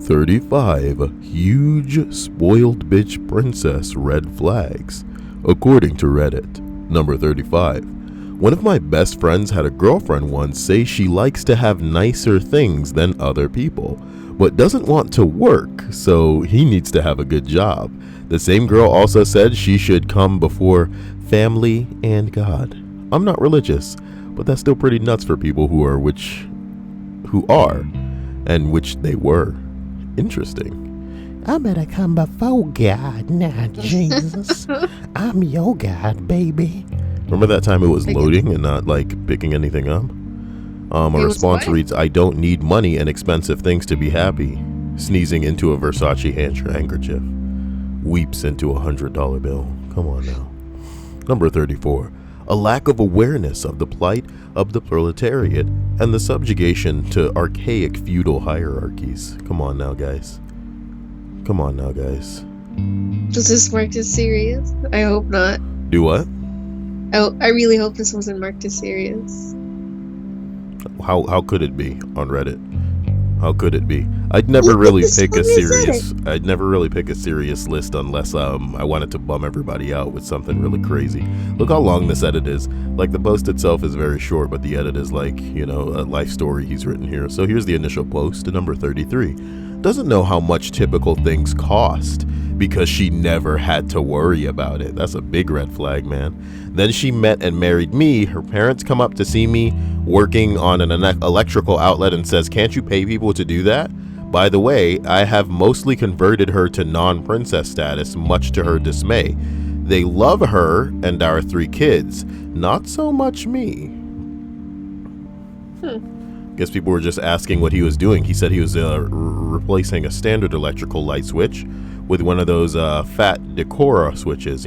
35 huge spoiled bitch princess red flags, according to Reddit. Number 35. One of my best friends had a girlfriend once say she likes to have nicer things than other people, but doesn't want to work, so he needs to have a good job. The same girl also said she should come before family and God. I'm not religious, but that's still pretty nuts for people who are and which they were. Interesting. I better come before God, not Jesus. I'm your God, baby. Remember that time it was loading and not like picking anything up? A response reads, I don't need money and expensive things to be happy. Sneezing into a Versace handkerchief. Weeps into $100 bill. Come on now. Number 34. A lack of awareness of the plight of the proletariat and the subjugation to archaic feudal hierarchies. Come on now, guys. Come on now, guys. Does this marked as serious? I hope not. Do what? I really hope this wasn't marked as serious. How could it be on Reddit? How could it be? I'd never really pick a serious list unless I wanted to bum everybody out with something really crazy. Look how long this edit is. Like, the post itself is very short, but the edit is like, a life story he's written here. So here's the initial post to number 33. Doesn't know how much typical things cost because she never had to worry about it. That's a big red flag, man. Then she met and married me. Her parents come up to see me working on an electrical outlet and says, can't you pay people to do that? By the way, I have mostly converted her to non-princess status, much to her dismay. They love her and our 3 kids, not so much me. Guess people were just asking what he was doing. He said he was replacing a standard electrical light switch with one of those fat Decora switches,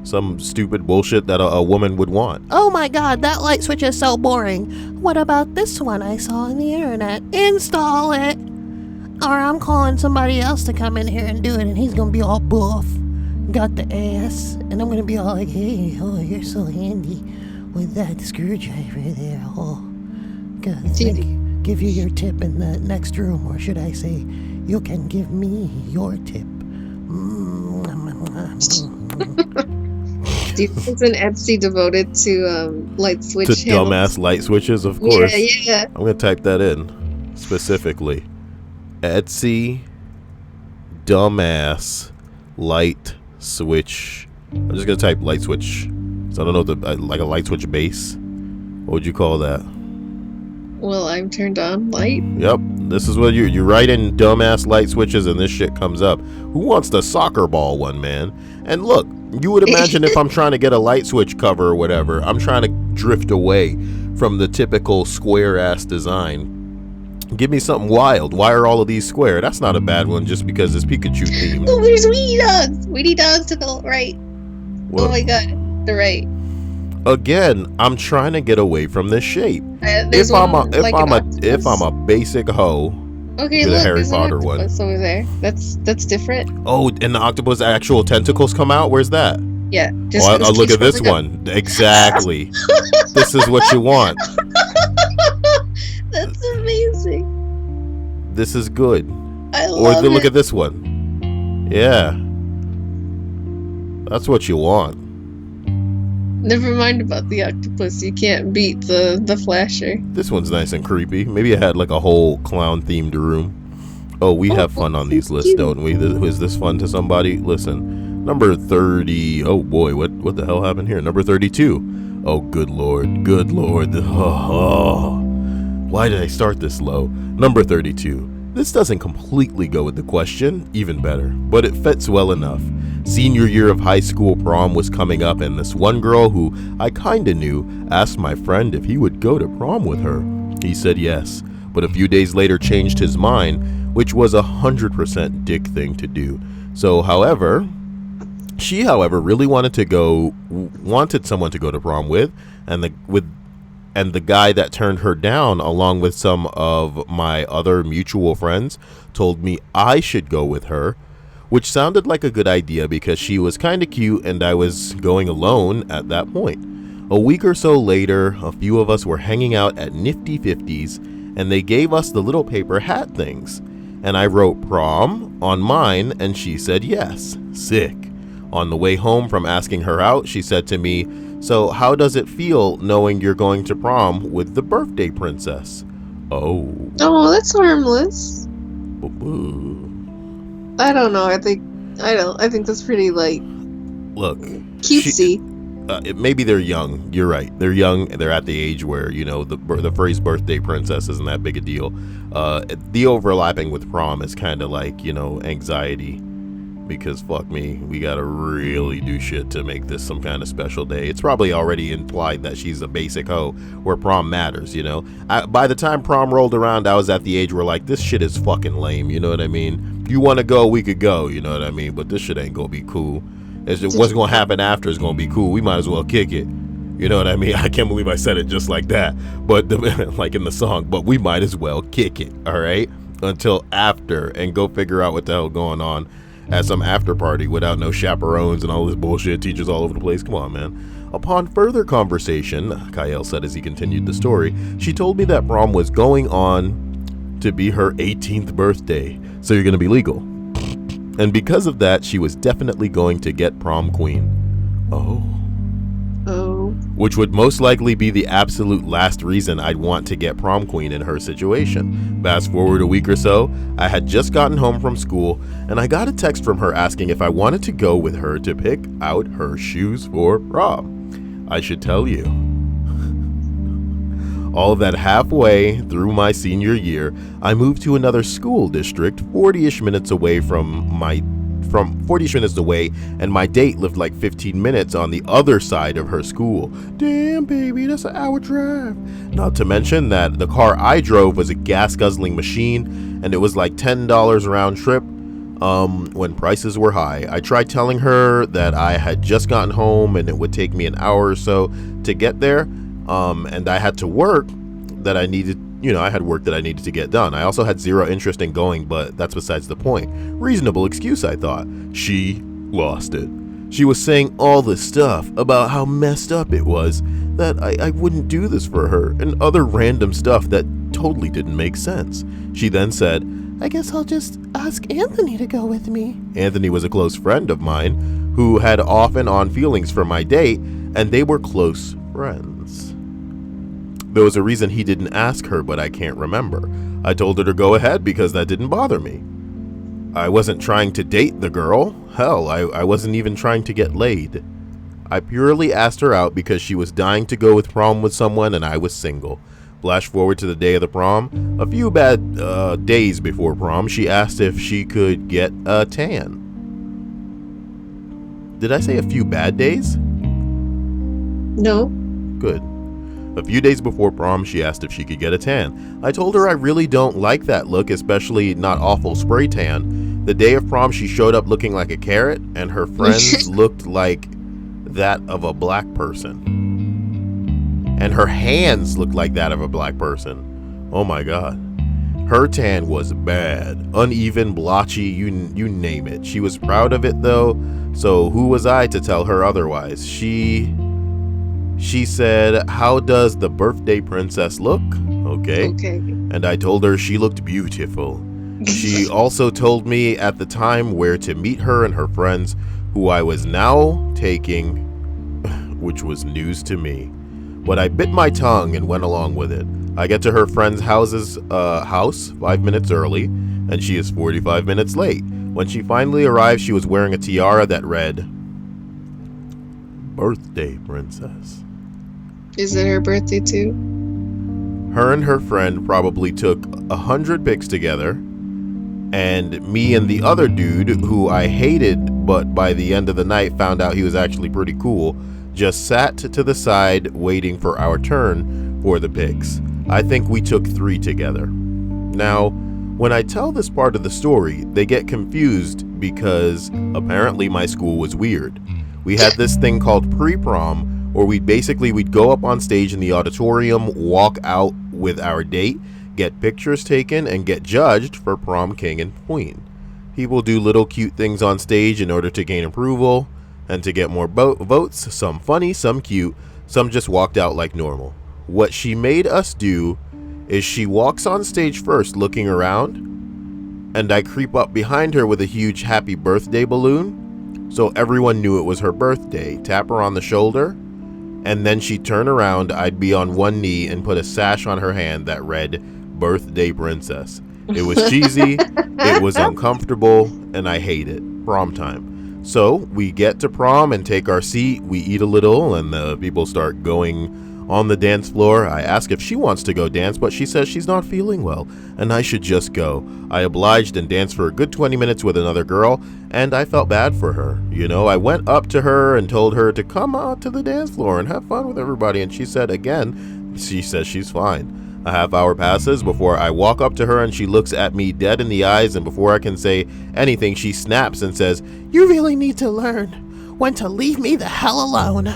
some stupid bullshit that a woman would want. Oh my God, that light switch is so boring. What about this one I saw on the internet? Install it. Or I'm calling somebody else to come in here and do it, and he's gonna be all buff, got the ass, and I'm gonna be all like, hey, oh, you're so handy with that screwdriver there. Oh, God, give you your tip in the next room, or should I say, you can give me your tip. Do you think it's an Etsy devoted to light switch to handles? Dumbass light switches, of course. Yeah. I'm gonna type that in specifically. Etsy dumbass light switch. I'm just gonna type light switch. So I don't know like a light switch base. What would you call that? Well, I'm turned on light. Yep. This is what you write in dumbass light switches and this shit comes up. Who wants the soccer ball one, man? And look, you would imagine if I'm trying to get a light switch cover or whatever, I'm trying to drift away from the typical square ass design. Give me something wild. Why are all of these square? That's not a bad one just because it's Pikachu themed. Oh, there's Weedy Dogs. Weedy Dogs to the right. What? Oh my God, the right. Again, I'm trying to get away from this shape. If I'm a basic hoe, okay, to look, the Harry there's Potter an one. octopus over there. That's different. Oh, and the octopus actual tentacles come out? Where's that? Yeah. I'll look at this one. Exactly. This is what you want. That's amazing. This is good. I love it. Look at this one. Yeah. That's what you want. Never mind about the octopus. You can't beat the flasher. This one's nice and creepy. Maybe it had like a whole clown themed room. Oh, we have fun on these lists, don't we? Is this fun to somebody? Listen, number 30. Oh boy, what the hell happened here? Number 32. Oh, good lord. Why did I start this low? Number 32. This doesn't completely go with the question, even better, but it fits well enough. Senior year of high school prom was coming up, and this one girl who I kinda knew asked my friend if he would go to prom with her. He said yes, but a few days later changed his mind, which was 100% dick thing to do. She really wanted someone to go to prom with, and the guy that turned her down, along with some of my other mutual friends, told me I should go with her, which sounded like a good idea because she was kind of cute and I was going alone at that point. A week or so later, a few of us were hanging out at Nifty 50s and they gave us the little paper hat things. And I wrote prom on mine, and she said yes. Sick. On the way home from asking her out, she said to me, "So how does it feel knowing you're going to prom with the birthday princess?" Oh. Oh, that's harmless. Ooh. I don't know. I think that's pretty like Look, cutesy. maybe they're young. You're right. They're young. They're at the age where, you know, the phrase birthday princess isn't that big a deal. The overlapping with prom is kind of like, you know, anxiety. Because fuck me, we gotta really do shit to make this some kind of special day. It's probably already implied that she's a basic hoe where prom matters, you know? By the time prom rolled around, I was at the age where, like, this shit is fucking lame, you know what I mean? If you want to go, we could go, you know what I mean? But this shit ain't gonna be cool. What's gonna happen after is gonna be cool. We might as well kick it. You know what I mean? I can't believe I said it just like that. But, like in the song, but we might as well kick it, all right? Until after, and go figure out what the hell going on at some after party without no chaperones and all this bullshit, teachers all over the place. Come on, man. Upon further conversation, Kyle said as he continued the story, she told me that prom was going on to be her 18th birthday, so you're going to be legal. And because of that, she was definitely going to get prom queen. Oh. Which would most likely be the absolute last reason I'd want to get prom queen in her situation. Fast forward a week or so, I had just gotten home from school, and I got a text from her asking if I wanted to go with her to pick out her shoes for prom. I should tell you. All of that halfway through my senior year, I moved to another school district 40-ish minutes away and my date lived like 15 minutes on the other side of her school. Damn, baby, that's an hour drive. Not to mention that the car I drove was a gas-guzzling machine, and it was like $10 round trip when prices were high. I tried telling her that I had just gotten home and it would take me an hour or so to get there, and I had to work that I needed. You know, I had work that I needed to get done. I also had zero interest in going, but that's besides the point. Reasonable excuse, I thought. She lost it. She was saying all this stuff about how messed up it was, that I wouldn't do this for her, and other random stuff that totally didn't make sense. She then said, "I guess I'll just ask Anthony to go with me." Anthony was a close friend of mine who had off and on feelings for my date, and they were close friends. There was a reason he didn't ask her, but I can't remember. I told her to go ahead because that didn't bother me. I wasn't trying to date the girl. Hell, I wasn't even trying to get laid. I purely asked her out because she was dying to go with prom with someone and I was single. Flash forward to the day of the prom. A few bad days before prom, she asked if she could get a tan. Did I say a few bad days? No. Good. A few days before prom, she asked if she could get a tan. I told her I really don't like that look, especially not awful spray tan. The day of prom, she showed up looking like a carrot, and her friends looked like that of a black person. And her hands looked like that of a black person. Oh my God. Her tan was bad, uneven, blotchy, you name it. She was proud of it though, so who was I to tell her otherwise? She said, "How does the birthday princess look?" Okay. And I told her she looked beautiful. She also told me at the time where to meet her and her friends, who I was now taking, which was news to me. But I bit my tongue and went along with it. I get to her friend's house 5 minutes early, and she is 45 minutes late. When she finally arrived, she was wearing a tiara that read, "Birthday Princess." Is it her birthday too? Her and her friend probably took 100 pics together, and me and the other dude, who I hated but by the end of the night found out he was actually pretty cool, just sat to the side waiting for our turn for the pics. I think we took 3 together. Now, when I tell this part of the story, they get confused because apparently my school was weird. We had this thing called pre-prom, where we'd go up on stage in the auditorium, walk out with our date, get pictures taken, and get judged for prom king and queen. People do little cute things on stage in order to gain approval and to get more votes, some funny, some cute, some just walked out like normal. What she made us do is she walks on stage first looking around, and I creep up behind her with a huge happy birthday balloon. So everyone knew it was her birthday. Tap her on the shoulder, and then she'd turn around. I'd be on one knee and put a sash on her hand that read Birthday Princess. It was cheesy, it was uncomfortable, and I hate it. Prom time. So we get to prom and take our seat. We eat a little, and the people start going on the dance floor. I ask if she wants to go dance, but she says she's not feeling well, and I should just go. I obliged and danced for a good 20 minutes with another girl, and I felt bad for her. You know, I went up to her and told her to come out to the dance floor and have fun with everybody, and she said again, she says she's fine. A half hour passes before I walk up to her, and she looks at me dead in the eyes, and before I can say anything, she snaps and says, "You really need to learn when to leave me the hell alone."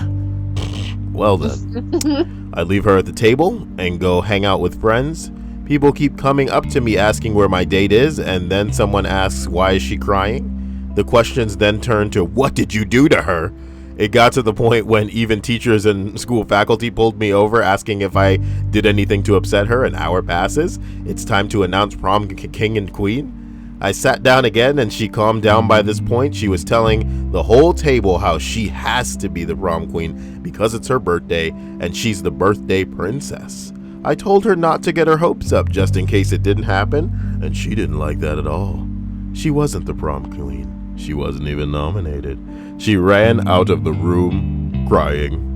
well then. I leave her at the table and go hang out with friends. People keep coming up to me asking where my date is, and then someone asks, why is she crying? The questions then turn to, what did you do to her? It got to the point when even teachers and school faculty pulled me over asking if I did anything to upset her. An hour passes. It's time to announce prom king and queen. I sat down again, and she calmed down by this point. She was telling the whole table how she has to be the prom queen because it's her birthday and she's the birthday princess. I told her not to get her hopes up just in case it didn't happen, and she didn't like that at all. She wasn't the prom queen. She wasn't even nominated. She ran out of the room crying.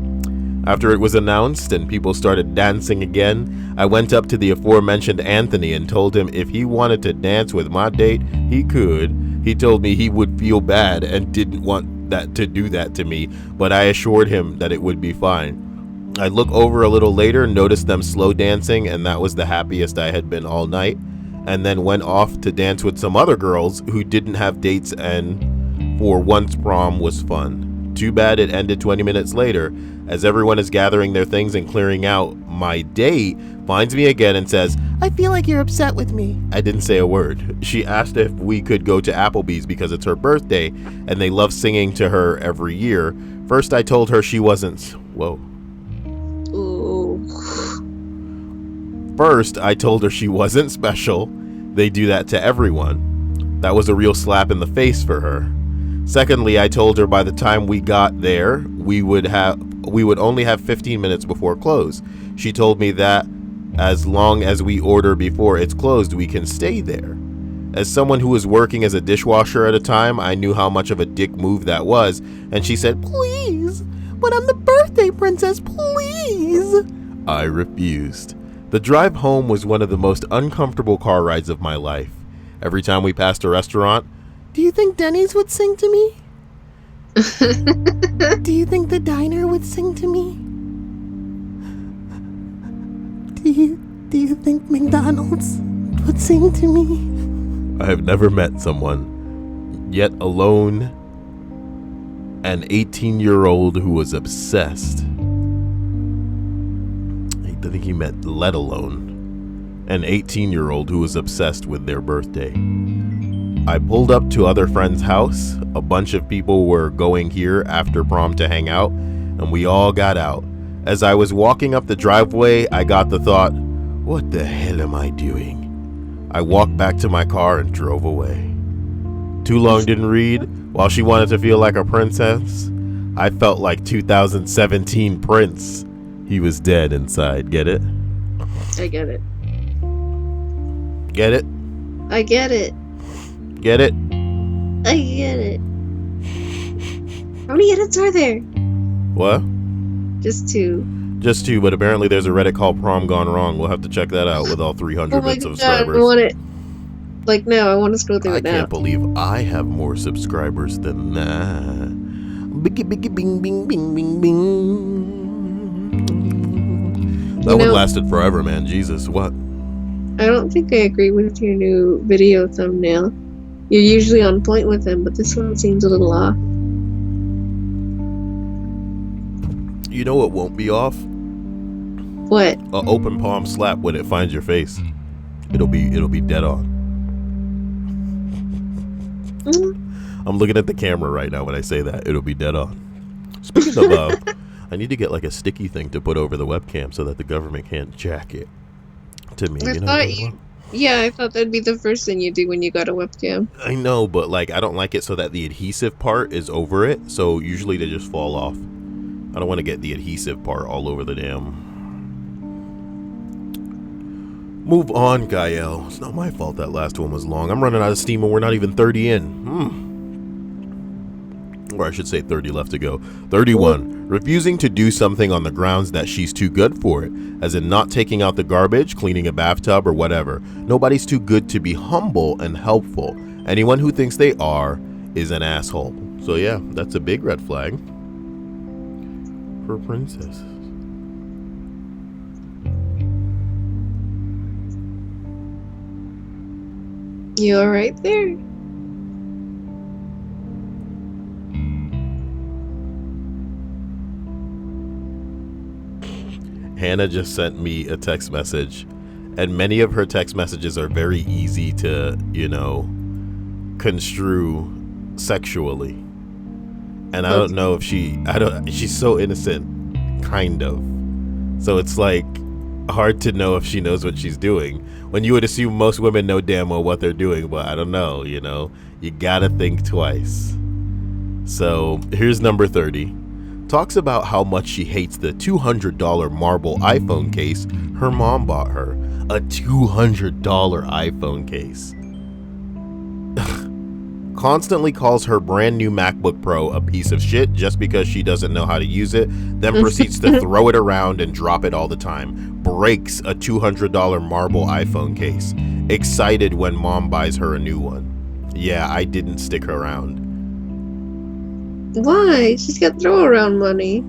After it was announced and people started dancing again, I went up to the aforementioned Anthony and told him if he wanted to dance with my date, he could. He told me he would feel bad and didn't want that to do that to me, but I assured him that it would be fine. I look over a little later, noticed them slow dancing, and that was the happiest I had been all night, and then went off to dance with some other girls who didn't have dates, and for once prom was fun. Too bad it ended 20 minutes later. As everyone is gathering their things and clearing out, my date finds me again and says, "I feel like you're upset with me." I didn't say a word. She asked if we could go to Applebee's because it's her birthday and they love singing to her every year. First I told her she wasn't, whoa. Ooh. First I told her she wasn't special. They do that to everyone. That was a real slap in the face for her. Secondly, I told her by the time we got there, we would only have 15 minutes before close. She told me that as long as we order before it's closed, we can stay there. As someone who was working as a dishwasher at a time, I knew how much of a dick move that was, and she said, "Please, but I'm the birthday princess, please." I refused. The drive home was one of the most uncomfortable car rides of my life. Every time we passed a restaurant, "Do you think Denny's would sing to me? Do you think the diner would sing to me? Do you think McDonald's would sing to me?" I have never met someone, yet alone, an 18-year-old who was obsessed. I think he meant let alone. An 18-year-old who was obsessed with their birthday. I pulled up to other friends' house. A bunch of people were going here after prom to hang out, and we all got out. As I was walking up the driveway, I got the thought, what the hell am I doing? I walked back to my car and drove away. Too long didn't read. While she wanted to feel like a princess, I felt like 2017 Prince. He was dead inside. Get it? I get it. Get it? I get it. Get it? I get it. How many edits are there? What? Just two. Just two, but apparently there's a Reddit called Prom Gone Wrong. We'll have to check that out with all 300 bits of subscribers. I want it. Like, no, I want to scroll through it now. I can't believe I have more subscribers than that. Biggie, biggie, bing, bing, bing, bing, bing. That one lasted forever, man. Jesus, what? I don't think I agree with your new video thumbnail. You're usually on point with them, but this one seems a little off. You know what won't be off? What? A open palm slap when it finds your face. It'll be dead on. I'm looking at the camera right now when I say that. It'll be dead on. Speaking of, I need to get like a sticky thing to put over the webcam so that the government can't jack it to me. I thought you Yeah, I thought that'd be the first thing you do when you got a webcam. I know, but like I don't like it so that the adhesive part is over it. So usually they just fall off. I don't want to get the adhesive part all over the damn. Move on, Gael. It's not my fault that last one was long. I'm running out of steam and we're not even 30 in. Or I should say 30 left to go. 31. Refusing to do something on the grounds that she's too good for it. As in not taking out the garbage, cleaning a bathtub, or whatever. Nobody's too good to be humble and helpful. Anyone who thinks they are is an asshole. So yeah, that's a big red flag for princesses. You alright there? Hannah just sent me a text message, and many of her text messages are very easy to, construe sexually. And I don't know if she's so innocent, kind of. So it's like hard to know if she knows what she's doing. When you would assume most women know damn well what they're doing, but I don't know, you gotta think twice. So here's number 30. Talks about how much she hates the $200 marble iPhone case her mom bought her. A $200 iPhone case. Constantly calls her brand new MacBook Pro a piece of shit just because she doesn't know how to use it, then proceeds to throw it around and drop it all the time. Breaks a $200 marble iPhone case. Excited when mom buys her a new one. Yeah, I didn't stick around. Why? She's got throw around money.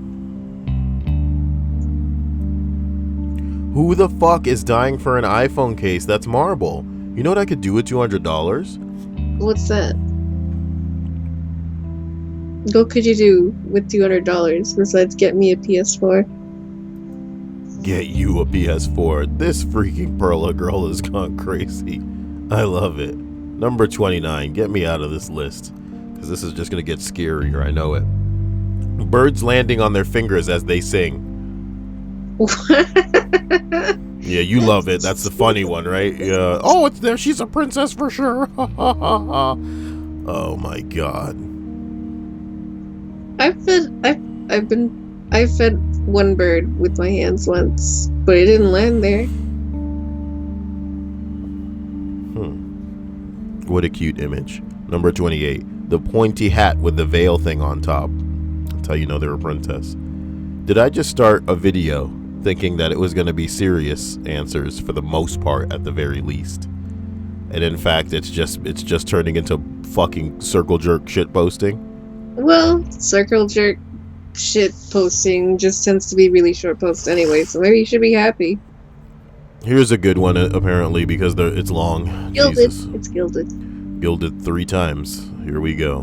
Who the fuck is dying for an iPhone case that's marble? You know what I could do with $200? What's that? What could you do with $200 besides get me a PS4? Get you a PS4. This freaking Perla girl has gone crazy. I love it. Number 29. Get me out of this list. Because this is just going to get scarier, I know it. Birds landing on their fingers as they sing. Yeah, you love it. That's the funny one, right? Yeah. Oh, it's there. She's a princess for sure. Oh my god. I fed one bird with my hands once, but it didn't land there. What a cute image. Number 28. The pointy hat with the veil thing on top. That's how you know they're a princess. Did I just start a video thinking that it was going to be serious answers for the most part at the very least? And in fact, it's just turning into fucking circle jerk shit posting? Well, circle jerk shit posting just tends to be really short posts anyway, so maybe you should be happy. Here's a good one, apparently, because it's long. Gilded. Jesus. It's gilded. Gilded 3 times. Here we go.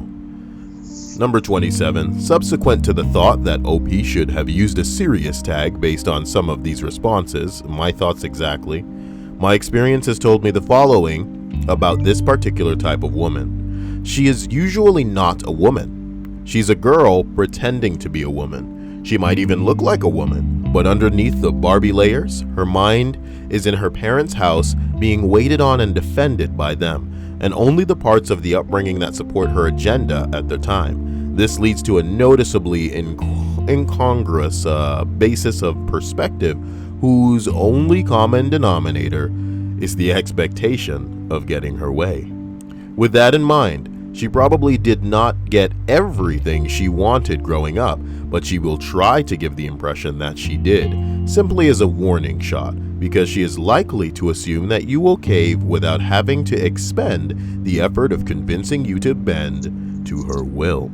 Number 27. Subsequent to the thought that OP should have used a serious tag based on some of these responses, my thoughts exactly, my experience has told me the following about this particular type of woman. She is usually not a woman. She's a girl pretending to be a woman. She might even look like a woman, but underneath the Barbie layers, her mind is in her parents' house being waited on and defended by them, and only the parts of the upbringing that support her agenda at the time. This leads to a noticeably incongruous basis of perspective whose only common denominator is the expectation of getting her way. With that in mind, she probably did not get everything she wanted growing up, but she will try to give the impression that she did, simply as a warning shot, because she is likely to assume that you will cave without having to expend the effort of convincing you to bend to her will.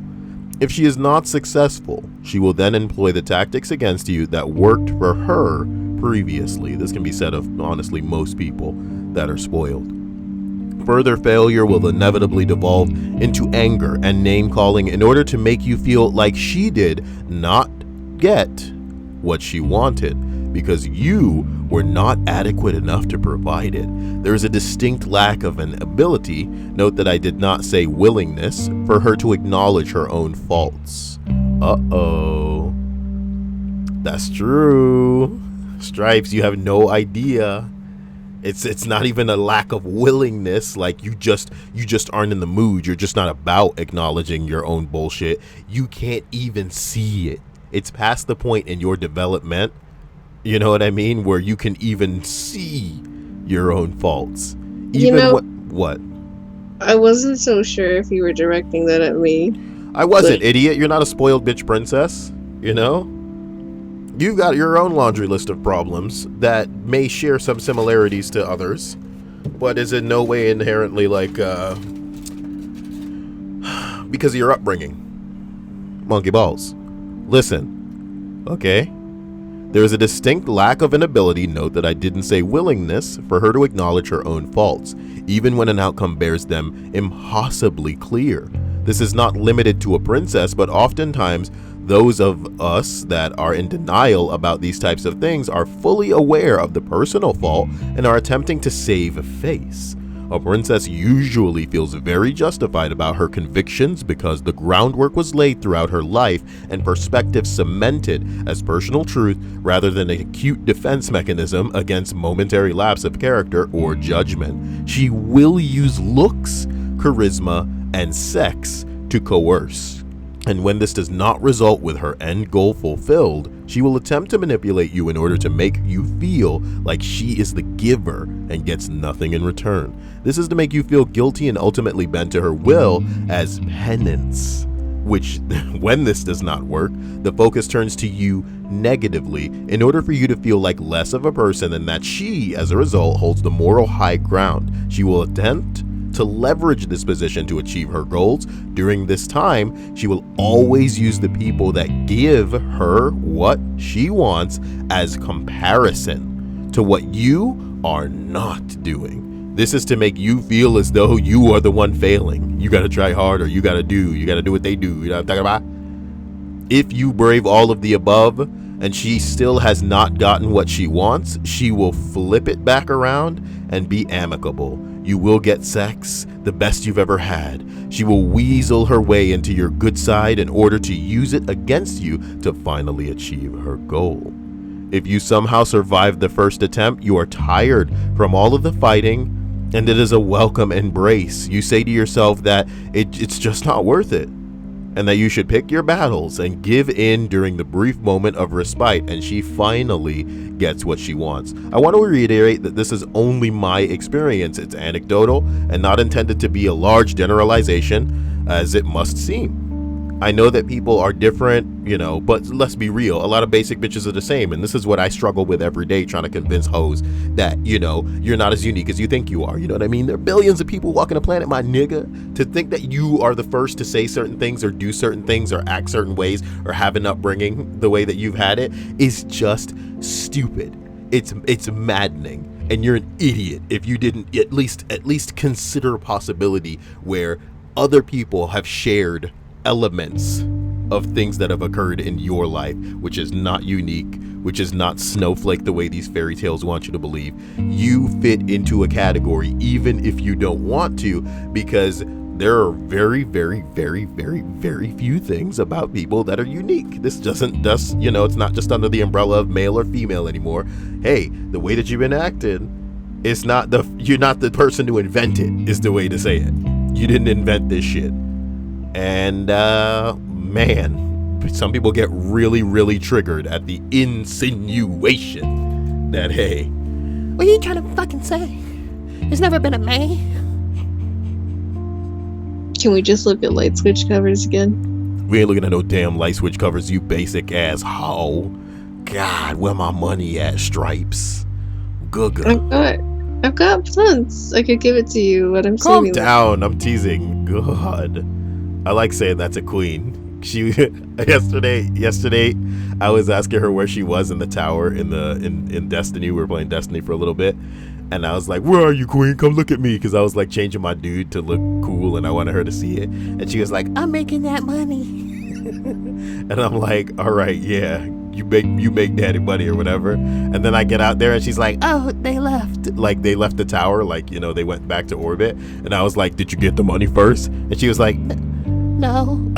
If she is not successful, she will then employ the tactics against you that worked for her previously. This can be said of, honestly, most people that are spoiled. Further failure will inevitably devolve into anger and name-calling in order to make you feel like she did not get what she wanted because you were not adequate enough to provide it. There is a distinct lack of an ability, note that I did not say willingness, for her to acknowledge her own faults. Uh-oh. That's true. Stripes, you have no idea. It's not even a lack of willingness. Like you just aren't in the mood. You're just not about acknowledging your own bullshit. You can't even see it. It's past the point in your development, you know what I mean, where you can even see your own faults. Even what? I wasn't so sure if you were directing that at me. I wasn't, idiot. You're not a spoiled bitch princess, you know? You've got your own laundry list of problems that may share some similarities to others, but is in no way inherently like, because of your upbringing. Monkey balls. Listen, okay? There is a distinct lack of an ability, note that I didn't say willingness, for her to acknowledge her own faults, even when an outcome bears them impossibly clear. This is not limited to a princess, but oftentimes those of us that are in denial about these types of things are fully aware of the personal fault and are attempting to save face. A princess usually feels very justified about her convictions because the groundwork was laid throughout her life and perspective cemented as personal truth rather than an acute defense mechanism against momentary lapse of character or judgment. She will use looks, charisma, and sex to coerce. And when this does not result with her end goal fulfilled, she will attempt to manipulate you in order to make you feel like she is the giver and gets nothing in return. This is to make you feel guilty and ultimately bend to her will as penance. Which, when this does not work, the focus turns to you negatively in order for you to feel like less of a person and that she, as a result, holds the moral high ground. She will attempt to leverage this position to achieve her goals. During this time, she will always use the people that give her what she wants as comparison to what you are not doing. This is to make you feel as though you are the one failing. You gotta try harder, you gotta do what they do. You know what I'm talking about? If you brave all of the above and she still has not gotten what she wants, she will flip it back around and be amicable. You will get sex, the best you've ever had. She will weasel her way into your good side in order to use it against you to finally achieve her goal. If you somehow survive the first attempt, you are tired from all of the fighting, and it is a welcome embrace. You say to yourself that it's just not worth it, and that you should pick your battles and give in during the brief moment of respite, and she finally gets what she wants. I want to reiterate that this is only my experience. It's anecdotal and not intended to be a large generalization, as it must seem. I know that people are different, you know, but let's be real. A lot of basic bitches are the same, and this is what I struggle with every day, trying to convince hoes that, you know, you're not as unique as you think you are. You know what I mean? There are billions of people walking the planet, my nigga. To think that you are the first to say certain things or do certain things or act certain ways or have an upbringing the way that you've had it is just stupid. It's maddening. And you're an idiot if you didn't at least consider a possibility where other people have shared elements of things that have occurred in your life, which is not unique, which is not snowflake the way these fairy tales want you to believe. You fit into a category even if you don't want to, because there are very, very, very, very, very few things about people that are unique. This doesn't just, you know, it's not just under the umbrella of male or female anymore. Hey, the way that you've been acted, you're not the person to invent it, is the way to say it. You didn't invent this shit. And man, some people get really, really triggered at the insinuation that, hey, what are you trying to fucking say? There's never been a man. Can we just look at light switch covers again? We ain't looking at no damn light switch covers, you basic ass hoe. God, where my money at, Stripes? Googa. I've got tons. I could give it to you, but I'm Calm saving down, I'm teasing. God. I like saying that's a queen. She yesterday I was asking her where she was in the tower in Destiny. We were playing Destiny for a little bit, and I was like, "Where are you, queen? Come look at me," because I was like changing my dude to look cool, and I wanted her to see it. And she was like, I'm making that money. and I'm like, "All right, yeah, you make daddy money or whatever." And then I get out there, and she's like, Oh, they left. like they left the tower, like, you know, they went back to orbit. And I was like, "Did you get the money first?" And she was like, No.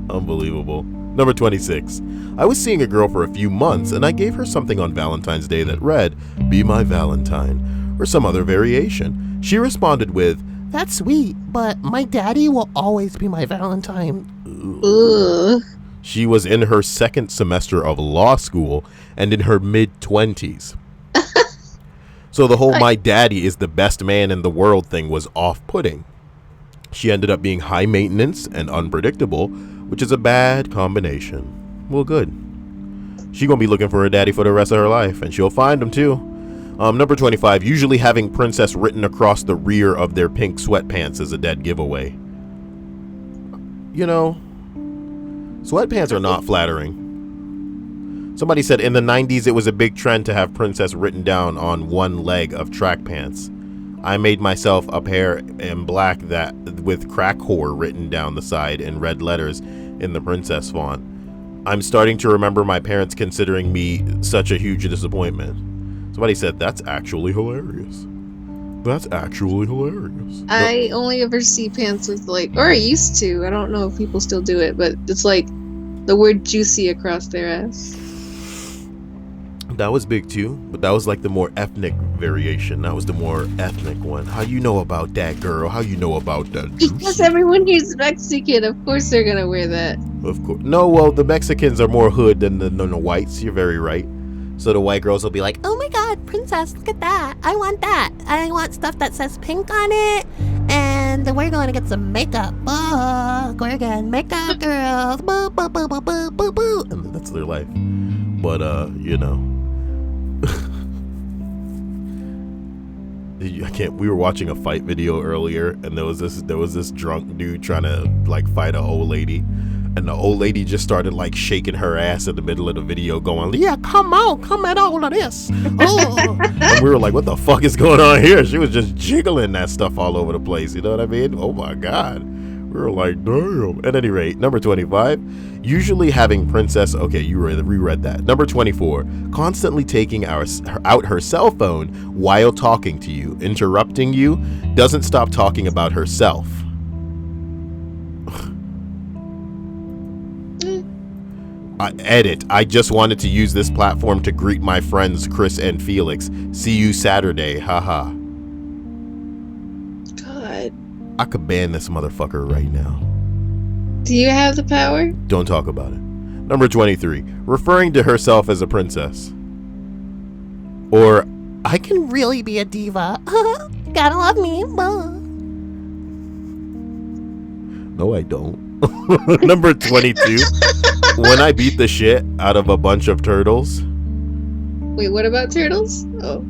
I'm Unbelievable. Number 26. I was seeing a girl for a few months, and I gave her something on Valentine's Day that read, "Be my Valentine," or some other variation. She responded with, That's sweet, but my daddy will always be my Valentine. Ugh. She was in her second semester of law school and in her mid-20s. So the whole "my daddy is the best man in the world" thing was off-putting. She ended up being high maintenance and unpredictable, which is a bad combination. Well, good. She gonna be looking for a daddy for the rest of her life, and she'll find him too. Number 25, usually having princess written across the rear of their pink sweatpants is a dead giveaway. You know, sweatpants are not flattering. Somebody said in the 90s it was a big trend to have princess written down on one leg of track pants. I made myself a pair in black that with crack whore written down the side in red letters in the princess font. I'm starting to remember my parents considering me such a huge disappointment. Somebody said that's actually hilarious. That's actually hilarious. I only ever see pants with or I used to. I don't know if people still do it, but it's like the word juicy across their ass. That was big too, but that was like the more ethnic variation. That was the more ethnic one. How you know about that, girl? How you know about that? Because everyone here's Mexican. Of course they're gonna wear that. Of course. No, well, the Mexicans are more hood than the whites. You're very right. So the white girls will be like, Oh my god, princess, look at that. I want that. I want stuff that says pink on it. And we're going to get some makeup. We're getting makeup, girls. Boo, boo, boo, boo, boo, boo, boo. and that's their life. But, you know. We were watching a fight video earlier, and there was this drunk dude trying to like fight an old lady, and the old lady just started like shaking her ass in the middle of the video, going, "Yeah, come on, come at all of this." Oh, and we were like, "What the fuck is going on here?" She was just jiggling that stuff all over the place. You know what I mean? Oh my god. We were like, damn. At any rate, number 25, usually having princess. Okay, you reread that. Number 24, constantly taking out her cell phone while talking to you, interrupting you, doesn't stop talking about herself. Edit. I just wanted to use this platform to greet my friends Chris and Felix. See you Saturday. Haha. God. I could ban this motherfucker right now. Do you have the power? Don't talk about it. Number 23, referring to herself as a princess. Or, I can really be a diva. Gotta love me. no, I don't. Number 22, when I beat the shit out of a bunch of turtles. Wait, what about turtles? Oh.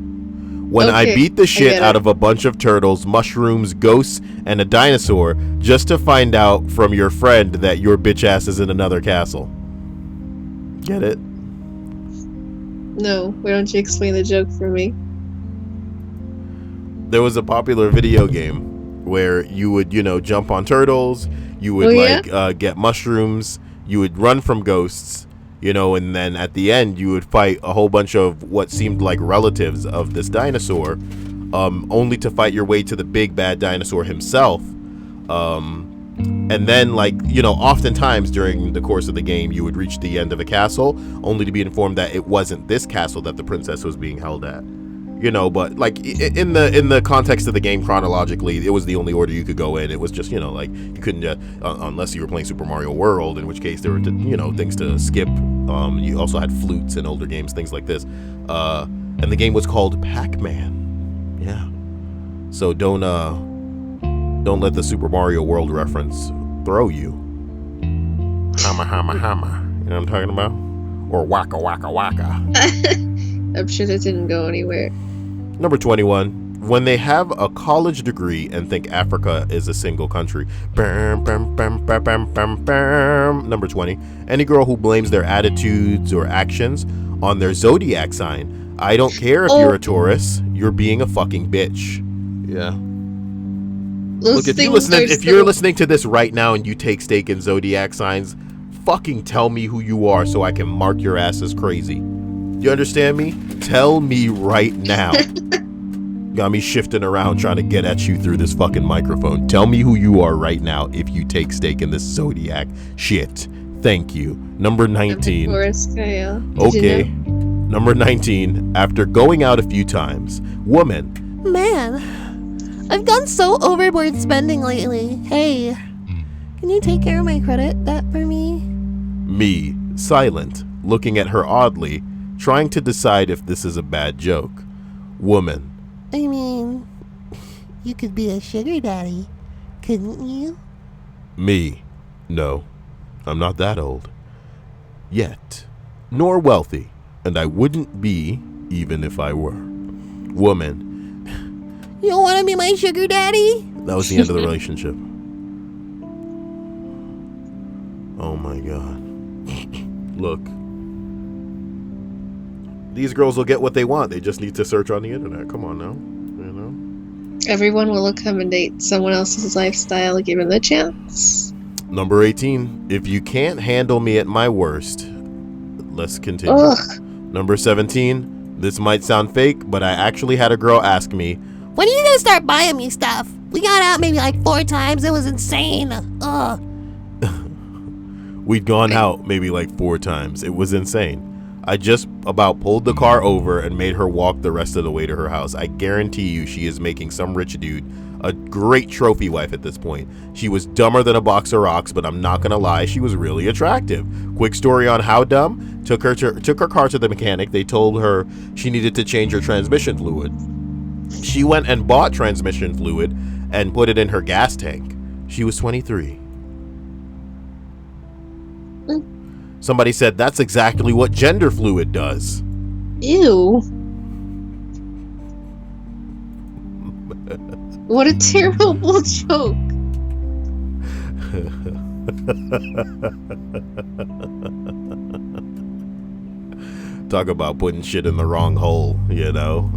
When I Okay, beat the I shit get out it. of a bunch of turtles, mushrooms, ghosts, and a dinosaur, just to find out from your friend that your bitch ass is in another castle. Get it? No, why don't you explain the joke for me? There was a popular video game where you would, jump on turtles, you would Oh, yeah? get mushrooms, you would run from ghosts, and then at the end you would fight a whole bunch of what seemed like relatives of this dinosaur, only to fight your way to the big bad dinosaur himself. And then oftentimes during the course of the game you would reach the end of a castle only to be informed that it wasn't this castle that the princess was being held at. But like in the context of the game, chronologically, it was the only order you could go in. It was just, you couldn't just, unless you were playing Super Mario World, in which case there were, things to skip. You also had flutes in older games, things like this. And the game was called Pac-Man. Yeah. So don't let the Super Mario World reference throw you. Hama, hama, hama. You know what I'm talking about? Or waka, waka, waka. I'm sure that didn't go anywhere. Number 21, when they have a college degree and think Africa is a single country. Bam, bam, bam, bam, bam, bam, bam. Number 20, any girl who blames their attitudes or actions on their zodiac sign. I don't care if you're a Taurus, you're being a fucking bitch. Yeah. Look, if you're listening to this right now and you take stake in zodiac signs, fucking tell me who you are so I can mark your ass as crazy. You understand me? Tell me right now. Got me shifting around trying to get at you through this fucking microphone. Tell me who you are right now if you take stake in this zodiac shit. Thank you. Number 19. Taurus, Kyle. Okay. Number 19. After going out a few times, woman. Man, I've gone so overboard spending lately. Hey, can you take care of my credit debt for me? Me, silent, looking at her oddly, trying to decide if this is a bad joke. Woman. I mean, you could be a sugar daddy, couldn't you? Me. No, I'm not that old. Yet. Nor wealthy. And I wouldn't be, even if I were. Woman. You don't want to be my sugar daddy? That was the end of the relationship. Oh my god. Look. These girls will get what they want. They just need to search on the internet. Come on now. You know? Everyone will accommodate someone else's lifestyle given the chance. Number 18. If you can't handle me at my worst, let's continue. Ugh. Number 17. This might sound fake, but I actually had a girl ask me, when are you gonna start buying me stuff? We got out maybe like 4 times. It was insane. Ugh. we'd gone out maybe like 4 times. It was insane. I just about pulled the car over and made her walk the rest of the way to her house. I guarantee you she is making some rich dude a great trophy wife at this point. She was dumber than a box of rocks, but I'm not gonna lie, she was really attractive. Quick story on how dumb. Took her car to the mechanic. They told her she needed to change her transmission fluid. She went and bought transmission fluid and put it in her gas tank. She was 23. Somebody said that's exactly what gender fluid does. Ew. What a terrible joke. Talk about putting shit in the wrong hole, you know.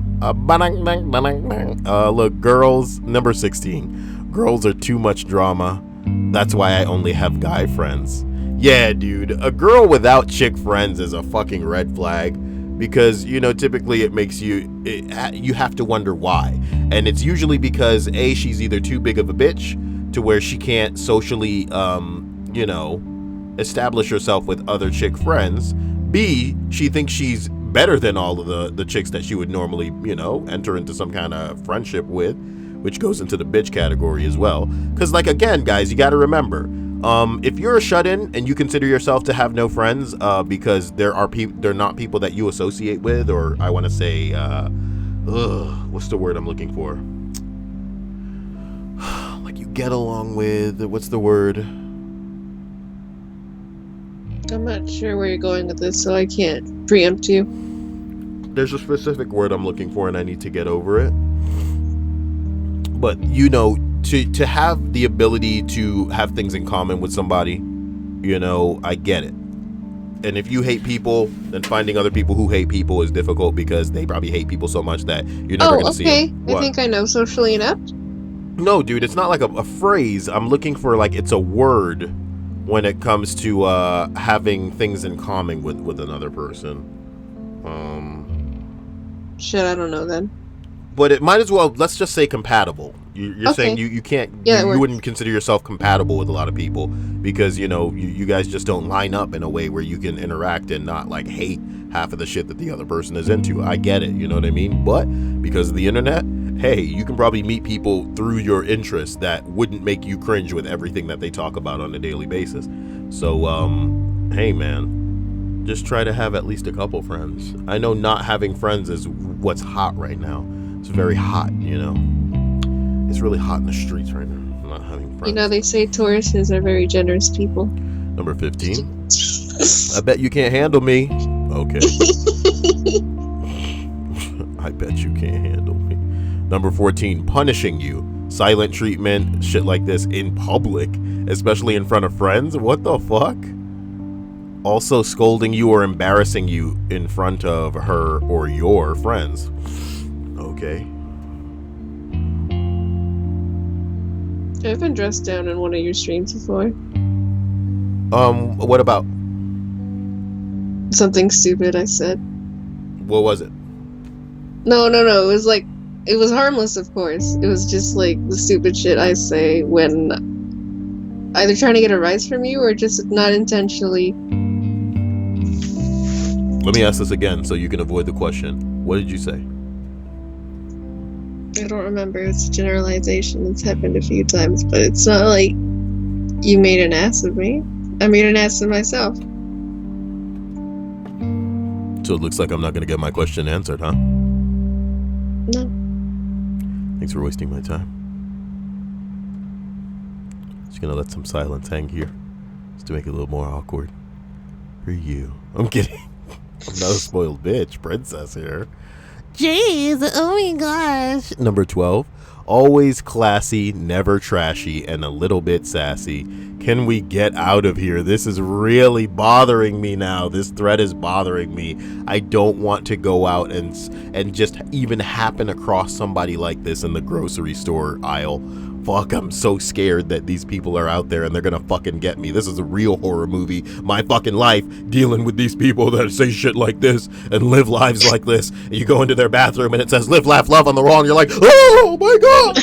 Look, girls, number 16. Girls are too much drama. That's why I only have guy friends. Yeah, dude, a girl without chick friends is a fucking red flag, because, you know, typically it makes you have to wonder why. And it's usually because A, she's either too big of a bitch to where she can't socially, you know, establish herself with other chick friends. B, she thinks she's better than all of the chicks that she would normally, you know, enter into some kind of friendship with, which goes into the bitch category as well. Because, like, again, guys, you got to remember, if you're a shut-in and you consider yourself to have no friends because they're not people that you associate with, or I want to say, what's the word I'm looking for? Like you get along with, what's the word? I'm not sure where you're going with this, so I can't preempt you. There's a specific word I'm looking for and I need to get over it. But, you know, to have the ability to have things in common with somebody, you know, I get it. And if you hate people, then finding other people who hate people is difficult because they probably hate people so much that you're never going to see them. I think I know socially inept. No, dude, it's not like a phrase. I'm looking for, like, it's a word when it comes to having things in common with another person. Shit, I don't know then. But it might as well, let's just say compatible. You're Okay. saying you can't, Yeah, you wouldn't consider yourself compatible with a lot of people because, you know, you guys just don't line up in a way where you can interact and not, like, hate half of the shit that the other person is into. I get it, you know what I mean? But because of the internet, hey, you can probably meet people through your interests that wouldn't make you cringe with everything that they talk about on a daily basis. So, hey, man, just try to have at least a couple friends. I know not having friends is what's hot right now. It's very hot, you know. It's really hot in the streets right now. Not having friends. You know, they say Tauruses are very generous people. Number 15. I bet you can't handle me. Okay. I bet you can't handle me. Number 14. Punishing you. Silent treatment, shit like this in public, especially in front of friends. What the fuck? Also scolding you or embarrassing you in front of her or your friends. Okay. I've been dressed down in one of your streams before. What about? Something stupid I said. What was it? No. It was like, it was harmless, of course. It was just like the stupid shit I say when either trying to get a rise from you or just not intentionally. Let me ask this again so you can avoid the question. What did you say? I don't remember. It's a generalization. It's happened a few times, but it's not like you made an ass of me. I made an ass of myself. So it looks like I'm not going to get my question answered, huh? No. Thanks for wasting my time. Just going to let some silence hang here. Just to make it a little more awkward. For you. I'm kidding. I'm not a spoiled bitch. Princess here. Jeez, oh my gosh. Number 12. Always classy, never trashy, and a little bit sassy. Can we get out of here? This is really bothering me now. This thread is bothering me. I don't want to go out and just even happen across somebody like this in the grocery store aisle. Fuck, I'm so scared that these people are out there and they're gonna fucking get me. This is a real horror movie. My fucking life dealing with these people that say shit like this and live lives like this. And you go into their bathroom and it says live, laugh, love on the wall and you're like, oh my god!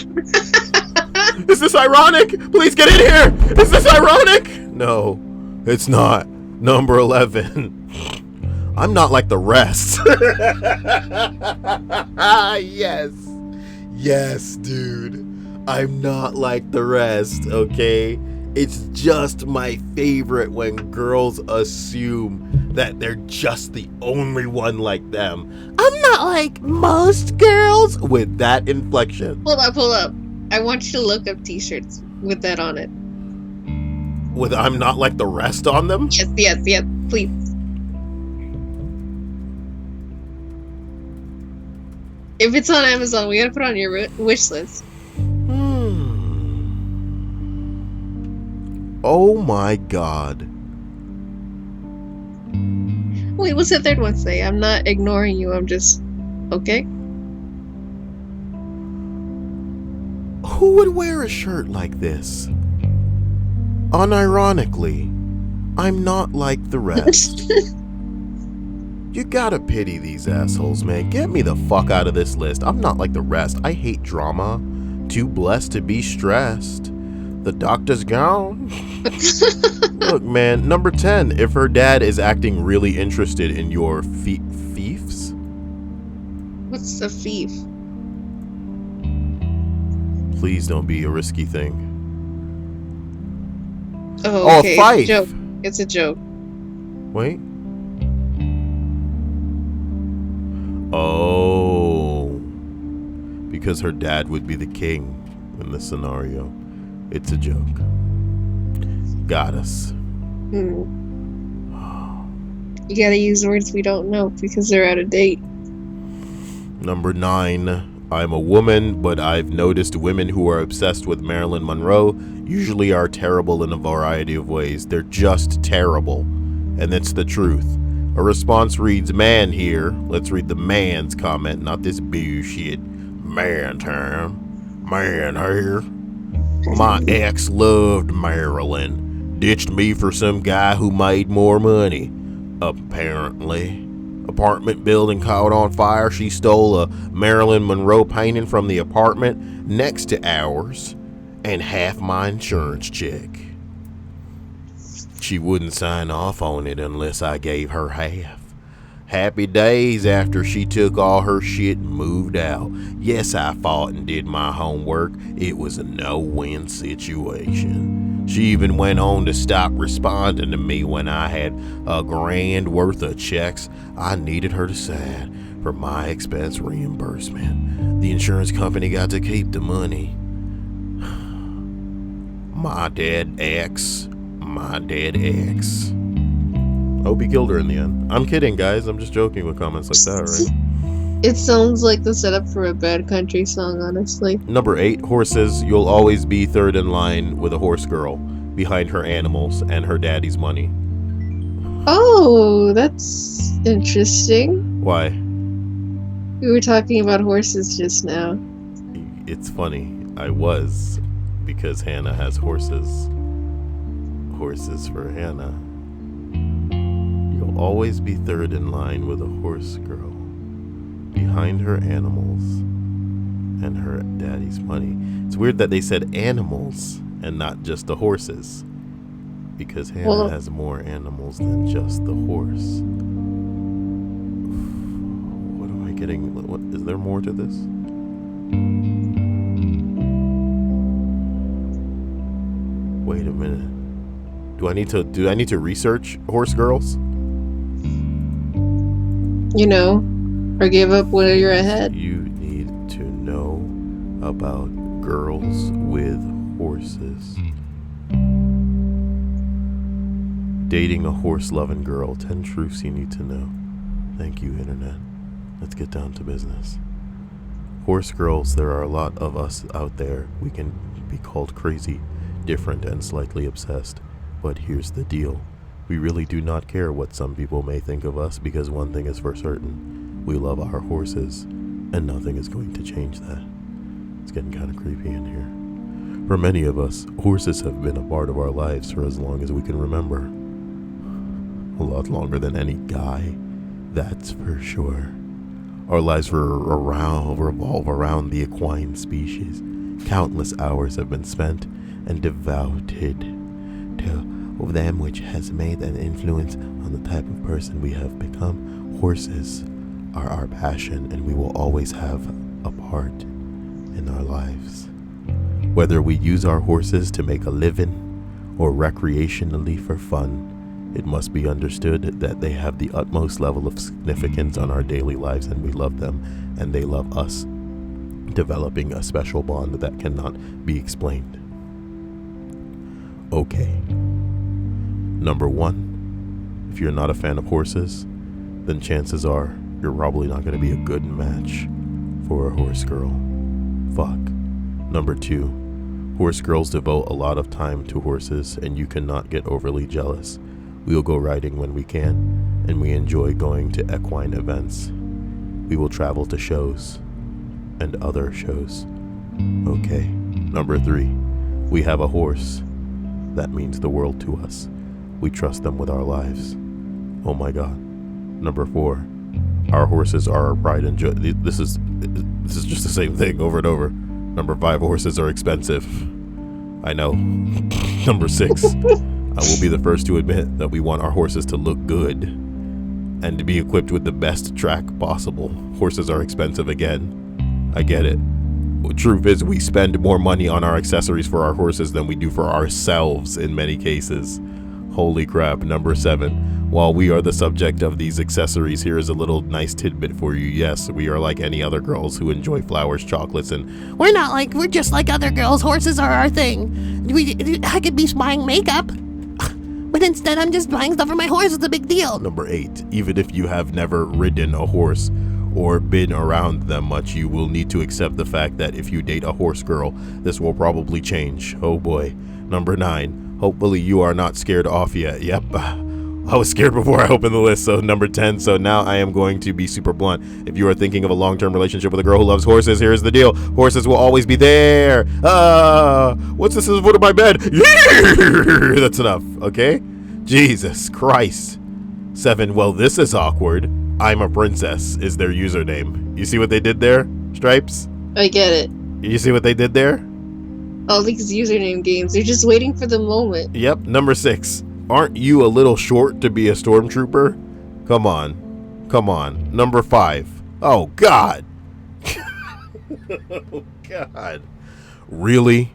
Is this ironic? Please get in here! Is this ironic? No, it's not. Number 11. I'm not like the rest. Yes. Yes, dude. I'm not like the rest, okay? It's just my favorite when girls assume that they're just the only one like them. I'm not like most girls with that inflection. Hold up. I want you to look up t-shirts with that on it. With I'm not like the rest on them? Yes, please. If it's on Amazon, we gotta put it on your wish list. Oh my god. Wait, what's the third one say? I'm not ignoring you, I'm just... Okay? Who would wear a shirt like this? Unironically, I'm not like the rest. You gotta pity these assholes, man. Get me the fuck out of this list. I'm not like the rest. I hate drama. Too blessed to be stressed. The doctor's gone. Look, man, number 10. If her dad is acting really interested in your fiefs? What's a fief? Please don't be a risky thing. Oh, okay. Fife. It's a joke. It's a joke. Wait. Oh. Because her dad would be the king in this scenario. It's a joke. Got us. You gotta use words we don't know because they're out of date. Number 9. I'm a woman, but I've noticed women who are obsessed with Marilyn Monroe usually are terrible in a variety of ways. They're just terrible. And that's the truth. A response reads, man here. Let's read the man's comment, not this bullshit. Man time. Man here. My ex loved Marilyn. Ditched me for some guy who made more money. Apparently. Apartment building caught on fire. She stole a Marilyn Monroe painting from the apartment next to ours and half my insurance check. She wouldn't sign off on it unless I gave her half. Happy days after she took all her shit and moved out. Yes, I fought and did my homework. It was a no-win situation. She even went on to stop responding to me when I had $1,000 worth of checks I needed her to sign for my expense reimbursement. The insurance company got to keep the money. My dead ex. Hope he killed her in the end. I'm kidding, guys. I'm just joking with comments like that, right? It sounds like the setup for a bad country song, honestly. Number 8, horses. You'll always be third in line with a horse girl, behind her animals and her daddy's money. Oh, that's interesting. Why? We were talking about horses just now. It's funny. I was, because Hannah has horses. Horses for Hannah. You'll always be third in line with a horse girl, behind her animals and her daddy's money. It's weird that they said animals and not just the horses. Because Hannah Well- has more animals than just the horse. What am I getting? What, is there more to this? Wait a minute. Do I need to research horse girls? Or give up where you're ahead. You need to know about girls with horses. Dating a horse-loving girl. 10 truths you need to know. Thank you, Internet. Let's get down to business. Horse girls, there are a lot of us out there. We can be called crazy, different, and slightly obsessed. But here's the deal. We really do not care what some people may think of us, because one thing is for certain. We love our horses, and nothing is going to change that. It's getting kind of creepy in here. For many of us, horses have been a part of our lives for as long as we can remember. A lot longer than any guy, that's for sure. Our lives revolve around the equine species. Countless hours have been spent and devoted to them, which has made an influence on the type of person we have become. Horses are our passion, and we will always have a part in our lives. Whether we use our horses to make a living or recreationally for fun, it must be understood that they have the utmost level of significance on our daily lives, and we love them, and they love us, developing a special bond that cannot be explained. Okay. Number 1, if you're not a fan of horses, then chances are you're probably not going to be a good match for a horse girl. Fuck. Number 2, horse girls devote a lot of time to horses, and you cannot get overly jealous. We'll go riding when we can, and we enjoy going to equine events. We will travel to shows and other shows. Okay. Number 3, we have a horse. That means the world to us. We trust them with our lives. Oh my God. Number 4, our horses are our pride and joy. This is just the same thing over and over. Number 5, horses are expensive. I know. Number 6, I will be the first to admit that we want our horses to look good and to be equipped with the best track possible. Horses are expensive again. I get it. The truth is, we spend more money on our accessories for our horses than we do for ourselves in many cases. Holy crap. Number 7. While we are the subject of these accessories, here is a little nice tidbit for you. Yes, we are like any other girls who enjoy flowers, chocolates, and We're just like other girls. Horses are our thing. I could be buying makeup, but instead I'm just buying stuff for my horse. It's a big deal. Number 8. Even if you have never ridden a horse or been around them much, you will need to accept the fact that if you date a horse girl, this will probably change. Oh boy. Number 9. Hopefully you are not scared off yet. Yep. I was scared before I opened the list. So number 10. So now I am going to be super blunt. If you are thinking of a long-term relationship with a girl who loves horses, here's the deal. Horses will always be there. What's this? Is the foot of my bed? That's enough. Okay. Jesus Christ. 7. Well, this is awkward. I'm a princess is their username. You see what they did there, Stripes? I get it. You see what they did there? All these username games, they're just waiting for the moment. Yep. Number 6. Aren't you a little short to be a stormtrooper? Come on. Number 5. Oh, God. Oh, God. Really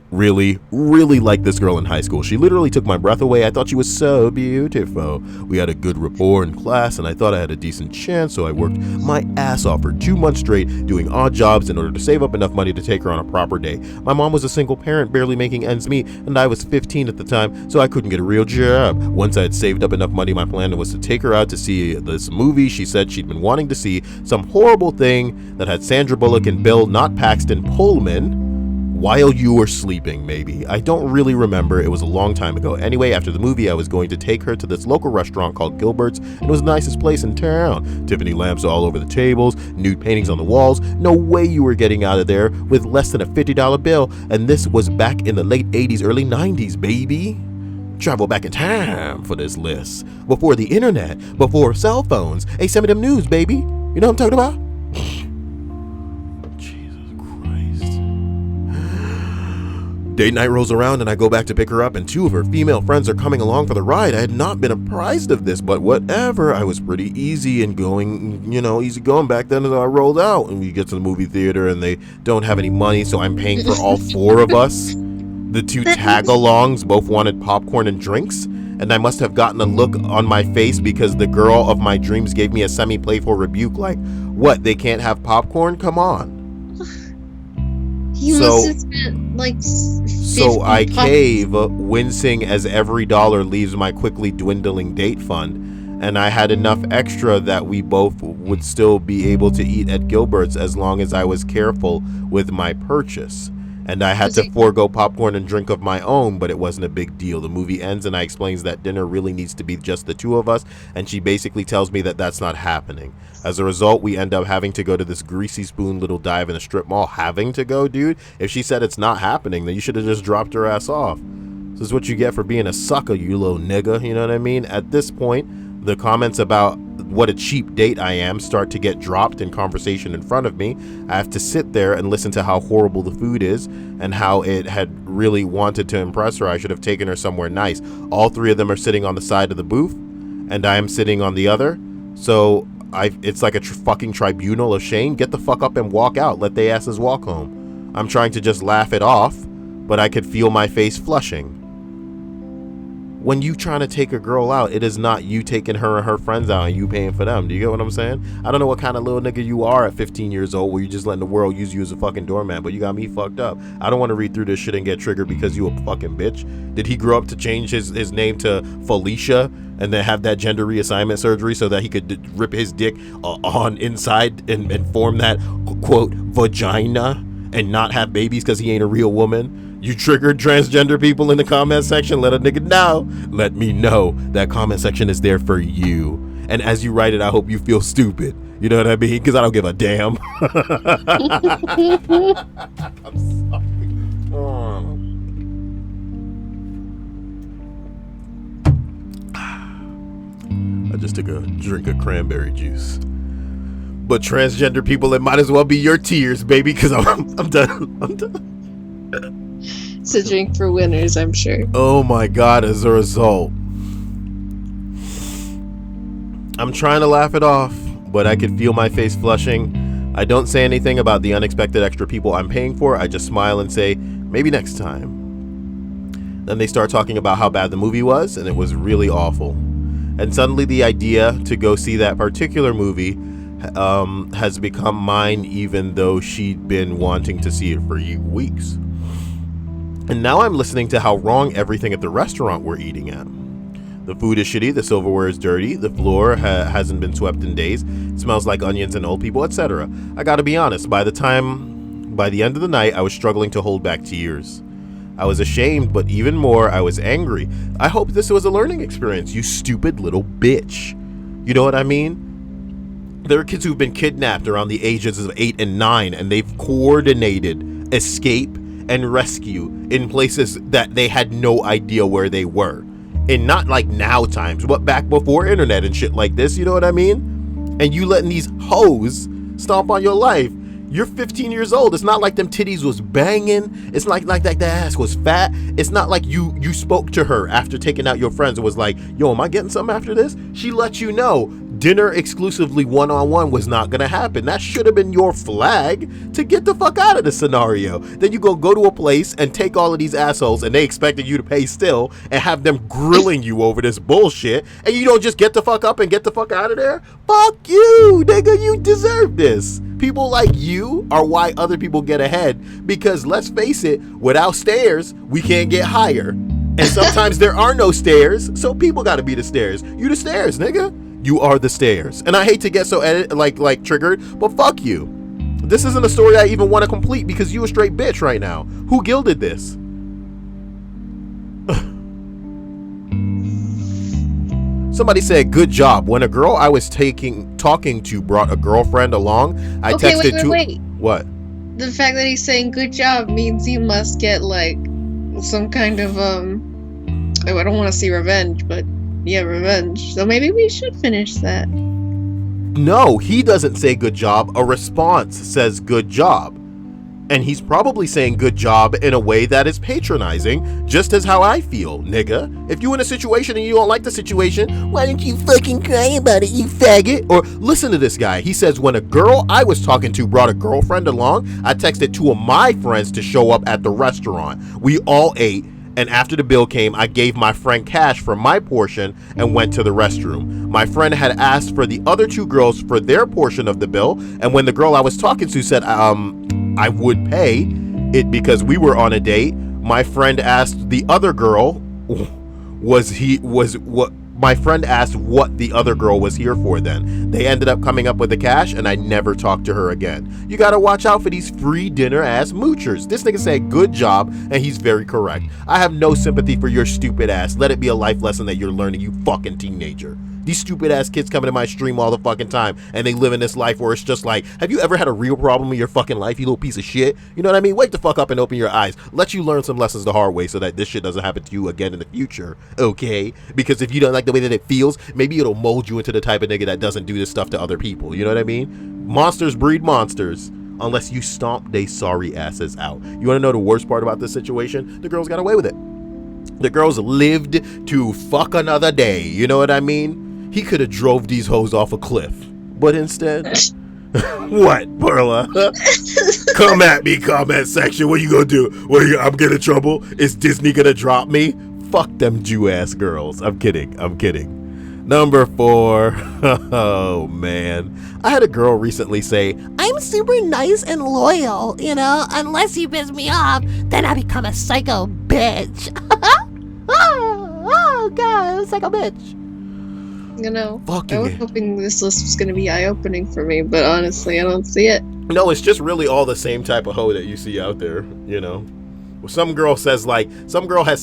liked this girl in high school. She literally took my breath away. I thought she was so beautiful. We had a good rapport in class, and I thought I had a decent chance, so I worked my ass off for 2 months straight doing odd jobs in order to save up enough money to take her on a proper date. My mom was a single parent, barely making ends meet, and I was 15 at the time, so I couldn't get a real job. Once I had saved up enough money, my plan was to take her out to see this movie she said she'd been wanting to see, some horrible thing that had Sandra Bullock and Bill, not Paxton, Pullman, while you were sleeping, maybe. I don't really remember. It was a long time ago. Anyway, after the movie, I was going to take her to this local restaurant called Gilbert's, and it was the nicest place in town. Tiffany lamps all over the tables, nude paintings on the walls. No way you were getting out of there with less than a $50 bill. And this was back in the late 80s, early 90s, baby. Travel back in time for this list. Before the internet, before cell phones. Hey, send me them news, baby. You know what I'm talking about? Date night rolls around and I go back to pick her up, and 2 of her female friends are coming along for the ride. I had not been apprised of this, but whatever. I was pretty easy and easy going back then as I rolled out. And we get to the movie theater and they don't have any money, so I'm paying for all 4 of us. The 2 tag-alongs both wanted popcorn and drinks, and I must have gotten a look on my face because the girl of my dreams gave me a semi-playful rebuke like, what, they can't have popcorn? Come on. You must have spent like 50 So I bucks. cave, wincing as every dollar leaves my quickly dwindling date fund, and I had enough extra that we both would still be able to eat at Gilbert's as long as I was careful with my purchase. And I had to forego popcorn and drink of my own, but it wasn't a big deal. The movie ends and I explains that dinner really needs to be just the 2 of us, and she basically tells me that that's not happening. As a result, we end up having to go to this greasy spoon little dive in a strip mall. Having to go, dude? If she said it's not happening, then you should have just dropped her ass off. This is what you get for being a sucker, you little nigga, you know what I mean? At this point, the comments about what a cheap date I am start to get dropped in conversation in front of me. I have to sit there and listen to how horrible the food is and how it had really wanted to impress her. I should have taken her somewhere nice. All 3 of them are sitting on the side of the booth and I am sitting on the other. So it's like a fucking tribunal of shame. Get the fuck up and walk out. Let they asses walk home. I'm trying to just laugh it off, but I could feel my face flushing. When you trying to take a girl out, it is not you taking her and her friends out and you paying for them. Do you get what I'm saying? I don't know what kind of little nigga you are at 15 years old where you just letting the world use you as a fucking doormat, but you got me fucked up. I don't want to read through this shit and get triggered because you a fucking bitch. Did he grow up to change his name to Felicia and then have that gender reassignment surgery so that he could rip his dick on inside and form that, quote, vagina and not have babies because he ain't a real woman? You triggered transgender people in the comment section? Let a nigga know. Let me know. That comment section is there for you. And as you write it, I hope you feel stupid. You know what I mean? Because I don't give a damn. I'm sorry. Oh. I just took a drink of cranberry juice. But transgender people, it might as well be your tears, baby, because I'm done. I'm done. It's a drink for winners, I'm sure. Oh my god, as a result. I'm trying to laugh it off, but I could feel my face flushing. I don't say anything about the unexpected extra people I'm paying for. I just smile and say, maybe next time. Then they start talking about how bad the movie was, and it was really awful. And suddenly the idea to go see that particular movie has become mine, even though she'd been wanting to see it for weeks. And now I'm listening to how wrong everything at the restaurant we're eating at. The food is shitty, the silverware is dirty, the floor hasn't been swept in days, it smells like onions and old people, etc. I gotta be honest, by the end of the night, I was struggling to hold back tears. I was ashamed, but even more, I was angry. I hope this was a learning experience, you stupid little bitch. You know what I mean? There are kids who've been kidnapped around the ages of 8 and 9, and they've coordinated escape and rescue in places that they had no idea where they were. And not like now times, but back before internet and shit like this, you know what I mean? And you letting these hoes stomp on your life. You're 15 years old. It's not like them titties was banging. It's like that ass was fat. It's not like you spoke to her after taking out your friends and was like, yo, am I getting something after this? She let you know dinner exclusively one-on-one was not gonna happen. That should have been your flag to get the fuck out of the scenario. Then you go to a place and take all of these assholes and they expected you to pay still and have them grilling you over this bullshit, and you don't just get the fuck up and get the fuck out of there? Fuck you, nigga, you deserve this. People like you are why other people get ahead, because let's face it, without stairs, we can't get higher. And sometimes there are no stairs, so people gotta be the stairs. You the stairs, nigga. You are the stairs. And I hate to get so like triggered, but fuck you. This isn't a story I even want to complete because you a straight bitch right now. Who gilded this? Somebody said, good job. When a girl I was talking to brought a girlfriend along, I texted wait. What? The fact that he's saying good job means you must get like some kind of I don't want to see revenge, but yeah, revenge. So maybe we should finish that. No, he doesn't say good job. A response says good job. And he's probably saying good job in a way that is patronizing, just as how I feel, nigga. If you in a situation and you don't like the situation, why don't you fucking cry about it, you faggot? Or listen to this guy. He says, when a girl I was talking to brought a girlfriend along, I texted two of my friends to show up at the restaurant. We all ate, and after the bill came, I gave my friend cash for my portion and went to the restroom. My friend had asked for the other two girls for their portion of the bill, and when the girl I was talking to said I would pay it because we were on a date, my friend asked the other girl what the other girl was here for then. They ended up coming up with the cash and I never talked to her again. You gotta watch out for these free dinner ass moochers. This nigga said good job and he's very correct. I have no sympathy for your stupid ass. Let it be a life lesson that you're learning, you fucking teenager. These stupid ass kids come into my stream all the fucking time and they live in this life where it's just like, have you ever had a real problem in your fucking life, you little piece of shit? You know what I mean? Wake the fuck up and open your eyes. Let you learn some lessons the hard way so that this shit doesn't happen to you again in the future, okay? Because if you don't like the way that it feels, maybe it'll mold you into the type of nigga that doesn't do this stuff to other people. You know what I mean? Monsters breed monsters. Unless you stomp they sorry asses out. You want to know the worst part about this situation? The girls got away with it. The girls lived to fuck another day. You know what I mean? He could have drove these hoes off a cliff. But instead... What, Perla? Come at me, comment section. What you gonna do? I'm getting in trouble? Is Disney gonna drop me? Fuck them Jew-ass girls. I'm kidding. Number 4. Oh, man. I had a girl recently say, I'm super nice and loyal, you know? Unless you piss me off, then I become a psycho bitch. oh, God, I'm a psycho bitch. You know, fucking I was hoping this list was going to be eye-opening for me, but honestly, I don't see it. No, it's just really all the same type of hoe that you see out there, you know? Some girl has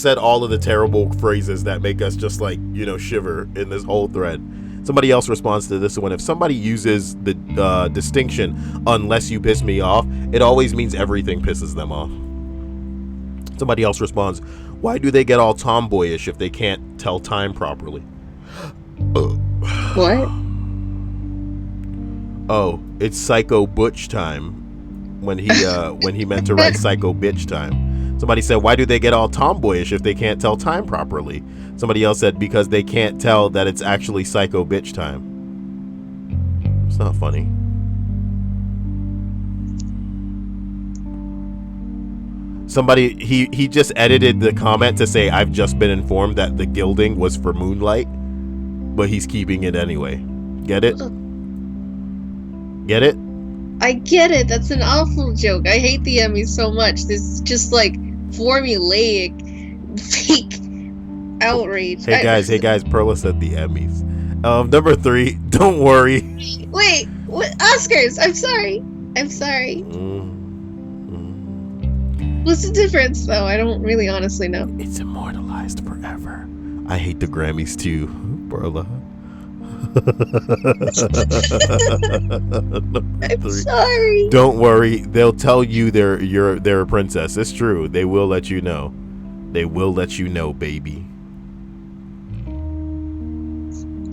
said all of the terrible phrases that make us just like, you know, shiver in this whole thread. Somebody else responds to this one. If somebody uses the distinction, unless you piss me off, it always means everything pisses them off. Somebody else responds, why do they get all tomboyish if they can't tell time properly? What? Oh, it's Psycho Butch time when he meant to write Psycho Bitch time. Somebody said, why do they get all tomboyish if they can't tell time properly? Somebody else said, because they can't tell that it's actually Psycho Bitch time. It's not funny. Somebody, he just edited the comment to say, I've just been informed that the gilding was for Moonlight, but he's keeping it anyway. Get it? Get it? I get it. That's an awful joke. I hate the Emmys so much. This is just like formulaic, fake outrage. Hey guys, Perla said the Emmys. Number 3, don't worry. Wait, what? Oscars. I'm sorry. What's the difference, though? I don't really honestly know. It's immortalized forever. I hate the Grammys too, Perla. I'm sorry. Don't worry. They'll tell you they're a princess. It's true. They will let you know. They will let you know, baby.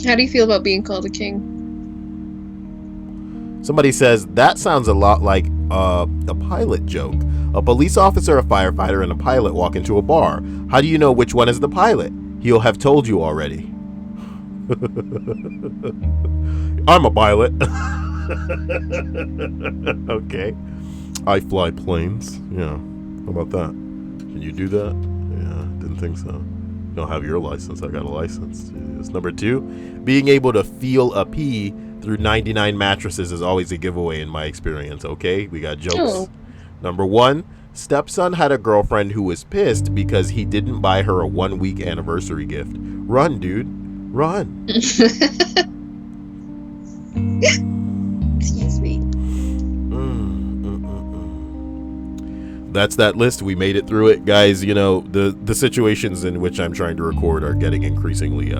How do you feel about being called a king? Somebody says, that sounds a lot like a pilot joke. A police officer, a firefighter, and a pilot walk into a bar. How do you know which one is the pilot? He'll have told you already. I'm a pilot. Okay. I fly planes. Yeah. How about that? Can you do that? Yeah, didn't think so. You don't have your license. I got a license. It's number 2. Being able to feel a pee through 99 mattresses is always a giveaway in my experience. Okay, we got jokes. Oh. Number 1. Stepson had a girlfriend who was pissed because he didn't buy her a 1-week anniversary gift. Run, dude. Run. Excuse me. That's that list. We made it through it, guys. You know, the situations in which I'm trying to record are getting increasingly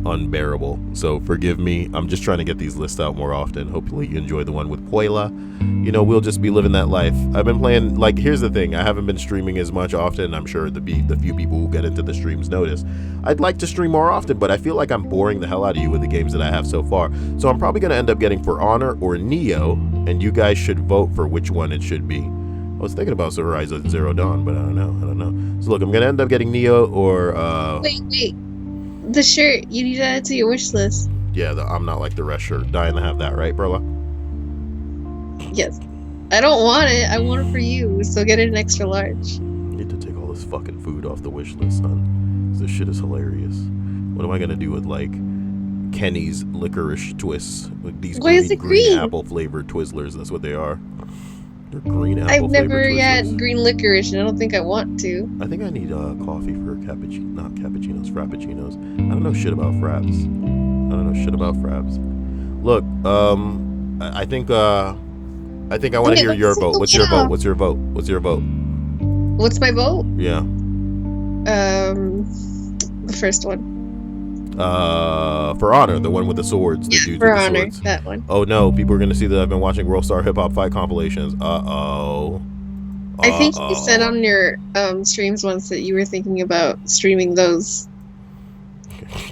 unbearable, so forgive me. I'm just trying to get these lists out more often. Hopefully you enjoy the one with Poila. You know, we'll just be living that life. I've been playing, like, here's the thing, I haven't been streaming as much often. I'm sure the few people who get into the streams notice. I'd like to stream more often, but I feel like I'm boring the hell out of you with the games that I have so far. So I'm probably going to end up getting For Honor or Neo, and you guys should vote for which one it should be. was thinking about Horizon Zero Dawn, but I don't know. So look, I'm gonna end up getting Neo or Wait. The shirt, you need to add it to your wish list. yeah, I'm not like the rest shirt. Dying to have that, right, Perla? Yes. I don't want it. I want it for you. So get it an extra large. Need to take all this fucking food off the wish list, son. 'Cause this shit is hilarious. What am I gonna do with like Kenny's licorice twists? Like these Why is it green? apple flavored Twizzlers. That's what they are. They're green apple I've flavored never Twizzlers. had green licorice, and I don't think I want to. I think I need coffee for not cappuccinos, frappuccinos. I don't know shit about fraps. Look, I think I want to hear your vote. What's your vote? What's your vote? What's my vote? Yeah. The first one. For Honor, the one with the swords. The dudes For with the Honor, swords. that one. Oh no, people are gonna see that I've been watching World Star Hip Hop Fight compilations. Uh-oh. I think you said on your streams once that you were thinking about streaming those.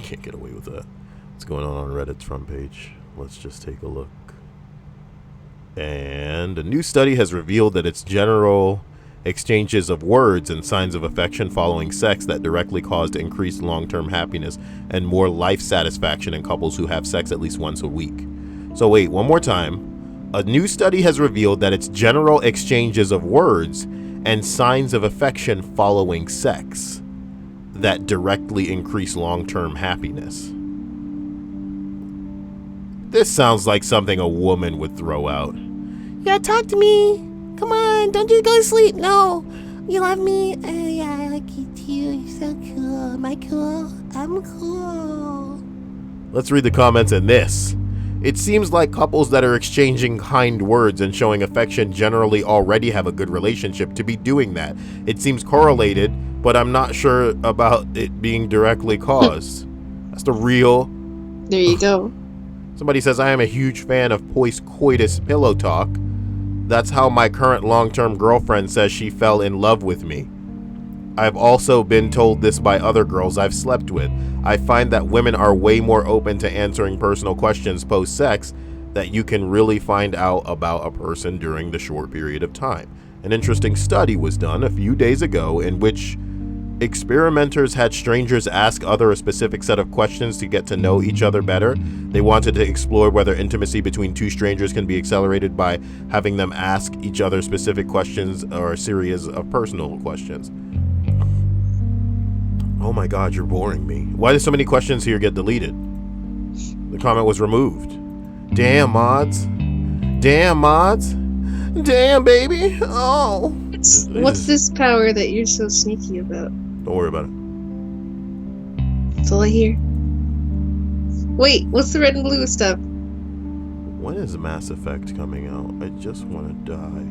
Can't get away with that. What's going on Reddit's front page? Let's just take a look. And a new study has revealed that it's general exchanges of words and signs of affection following sex that directly caused increased long-term happiness and more life satisfaction in couples who have sex at least once a week. So wait, one more time. A new study has revealed that it's general exchanges of words and signs of affection following sex that directly increase long-term happiness. This sounds like something a woman would throw out. Yeah, talk to me. Come on, don't you go to sleep. No. You love me? Yeah, I like you too. You're so cool. Am I cool? I'm cool. Let's read the comments in this. It seems like couples that are exchanging kind words and showing affection generally already have a good relationship to be doing that. It seems correlated, but I'm not sure about it being directly caused. That's the real. There you go. Somebody says, I am a huge fan of post coitus pillow talk. That's how my current long-term girlfriend says she fell in love with me. I've also been told this by other girls I've slept with. I find that women are way more open to answering personal questions post-sex that you can really find out about a person during the short period of time. An interesting study was done a few days ago in which experimenters had strangers ask other a specific set of questions to get to know each other better. They wanted to explore whether intimacy between two strangers can be accelerated by having them ask each other specific questions or a series of personal questions. Oh my god, you're boring me. Why did so many questions here get deleted? The comment was removed. Damn, mods. Damn, baby. Oh. What's this power that you're so sneaky about? Don't worry about it. That's all I hear. Wait, what's the red and blue stuff? When is Mass Effect coming out? I just want to die.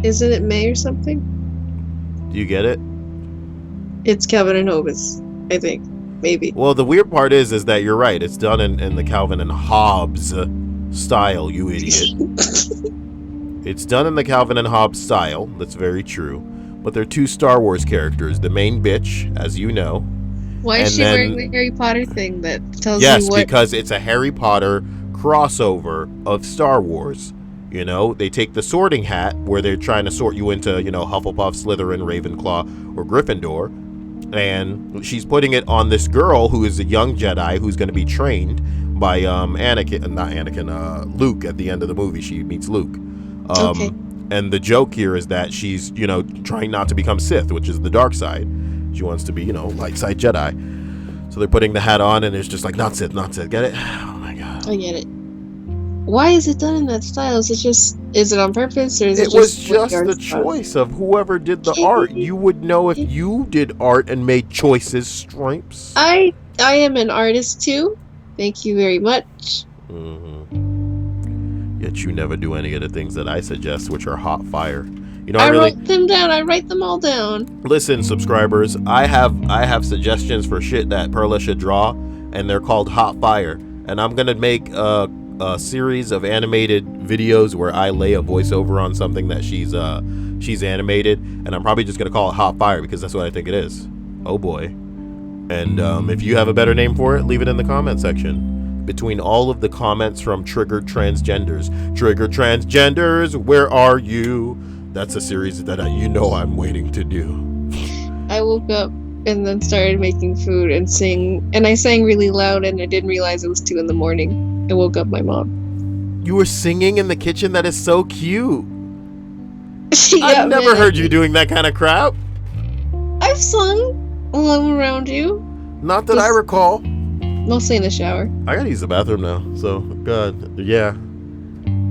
Isn't it May or something? Do you get it? It's Calvin and Hobbes, I think. Maybe. Well, the weird part is that you're right. It's done in the Calvin and Hobbes style, you idiot. It's done in the Calvin and Hobbes style. That's very true. But they're two Star Wars characters. The main bitch, as you know. Why is she wearing the Harry Potter thing that tells you what? Yes, because it's a Harry Potter crossover of Star Wars. You know, they take the sorting hat where they're trying to sort you into, you know, Hufflepuff, Slytherin, Ravenclaw, or Gryffindor. And she's putting it on this girl who is a young Jedi who's going to be trained by Luke at the end of the movie. She meets Luke. Okay. And the joke here is that she's, you know, trying not to become Sith, which is the dark side. She wants to be, you know, light side Jedi. So they're putting the hat on and it's just like, not Sith. Get it? Oh my god. I get it. Why is it done in that style? Is it on purpose or is it was just the choice of whoever did the art. You would know if you did art and made choices, Stripes. I am an artist too. Thank you very much. Yet you never do any of the things that I suggest, which are hot fire. You know, I wrote them down. I write them all down. Listen, subscribers, I have suggestions for shit that Perla should draw, and they're called hot fire. And I'm gonna make a series of animated videos where I lay a voiceover on something that she's animated, and I'm probably just gonna call it hot fire because that's what I think it is. Oh boy. And if you have a better name for it, leave it in the comment section. Between all of the comments from Triggered Transgenders, where are you? That's a series that I'm waiting to do. I woke up and then started making food and I sang really loud, and I didn't realize it was 2 a.m. I woke up my mom. You were singing in the kitchen? That is so cute. Yeah, I've never man, heard you doing that kind of crap. I've sung while I'm around you, Not that I recall. mostly in the shower. I gotta use the bathroom now, so God, yeah.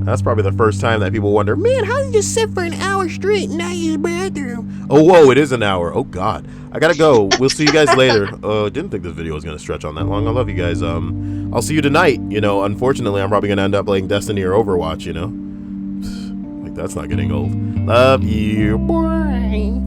That's probably the first time that people wonder, man, how did you just sit for an hour straight and not use the bathroom? Oh, whoa, it is an hour. Oh, God. I gotta go. We'll see you guys later. Didn't think this video was gonna stretch on that long. I love you guys. I'll see you tonight. Unfortunately, I'm probably gonna end up playing Destiny or Overwatch, Like, that's not getting old. Love you. Bye.